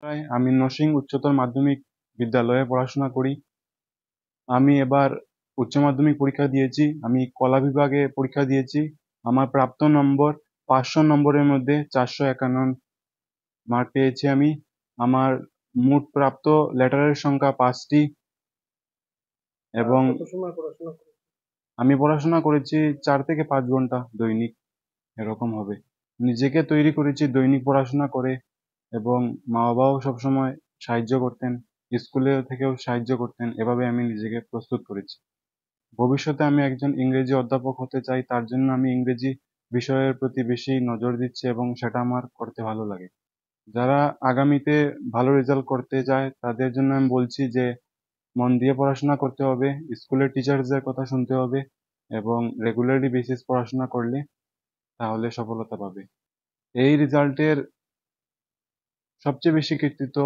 আমি নরসিং উচ্চতর মাধ্যমিক বিদ্যালয়ে পড়াশোনা করি। আমি এবার উচ্চ মাধ্যমিক পরীক্ষা দিয়েছি। আমি কলা বিভাগে পরীক্ষা দিয়েছি। আমার প্রাপ্ত নম্বর 500 নম্বরের মধ্যে 451 মার্ক পেয়েছি আমি। আমার মোট প্রাপ্ত লেটারের সংখ্যা 5টি এবং আমি পড়াশোনা করেছি 4 থেকে 5 ঘন্টা দৈনিক, এরকম হবে। নিজেকে তৈরি করেছি দৈনিক পড়াশোনা করে এবং মা বাবাও সবসময় সাহায্য করতেন, স্কুলে থেকেও সাহায্য করতেন। এভাবে আমি নিজেকে প্রস্তুত করেছি। ভবিষ্যতে আমি একজন ইংরেজি অধ্যাপক হতে চাই, তার জন্য আমি ইংরেজি বিষয়ের প্রতি বেশি নজর দিচ্ছি এবং সেটা আমার করতে ভালো লাগে। যারা আগামীতে ভালো রেজাল্ট করতে চায় তাদের জন্য আমি বলছি যে মন দিয়ে পড়াশোনা করতে হবে, স্কুলের টিচার্সদের কথা শুনতে হবে এবং রেগুলারলি বেসিস পড়াশোনা করলে তাহলে সফলতা পাবে। এই রেজাল্টের সবচেয়ে বেশি কৃতিত্ব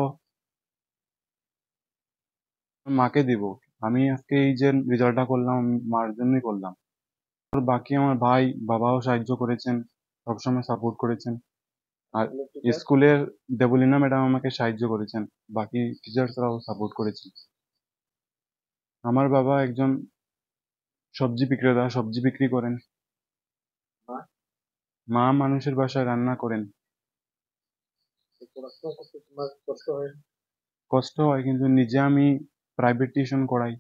মাকে দিব। আমি আজকে এই যে রেজাল্টটা করলাম মার জন্যই করলাম। আর বাকি আমার ভাই বাবাও সাহায্য করেছেন, সবসময় সাপোর্ট করেছেন। আর স্কুলের দেবলীনা ম্যাডাম আমাকে সাহায্য করেছেন, বাকি টিচার্সরাও সাপোর্ট করেছেন। আমার বাবা একজন সবজি বিক্রেতা, সবজি বিক্রি করেন। মা মানুষের বাসায় রান্না করেন। কষ্ট হয়, কিন্তু নিজে আমি প্রাইভেট টিউশন করাই,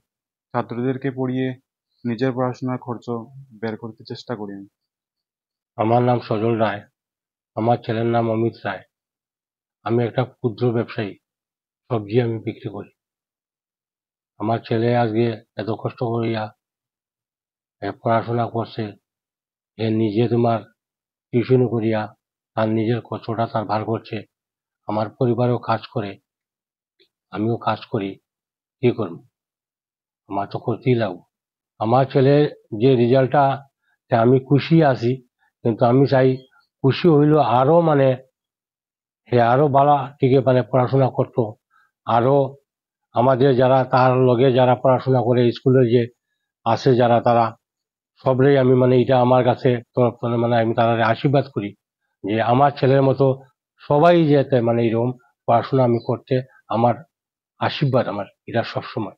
ছাত্রদেরকে পড়িয়ে নিজের পড়াশোনার খরচ বের করতে চেষ্টা করি। আমার নাম সজল রায়। আমার ছেলের নাম অমিত রায়। আমি একটা ক্ষুদ্র ব্যবসায়ী, সবজি আমি বিক্রি করি। আমার ছেলে আজকে এত কষ্ট করিয়া পড়াশোনা করছে, এ নিজে তোমার টিউশন করিয়া তার নিজের কষ্টটা তার ভার করছে। আমার পরিবারও কাজ করে, আমিও কাজ করি, কি করব? আমার তো করতেই লাগবে। আমার ছেলে যে রেজাল্টটা, আমি খুশি আছি, কিন্তু আমি চাই খুশি হইল আরো সে আরো ভালো থেকে পড়াশোনা করতো। আরো আমাদের যারা তার লগে যারা পড়াশোনা করে স্কুলে যে আছে যারা, তারা সবরেই আমি এটা আমার কাছে তরফ থেকে আমি তারা আশীর্বাদ করি যে আমার ছেলের মতো সবাই যাতে এরকম পড়াশোনা আমি করতে, আমার আশীর্বাদ আমার এটা সবসময়।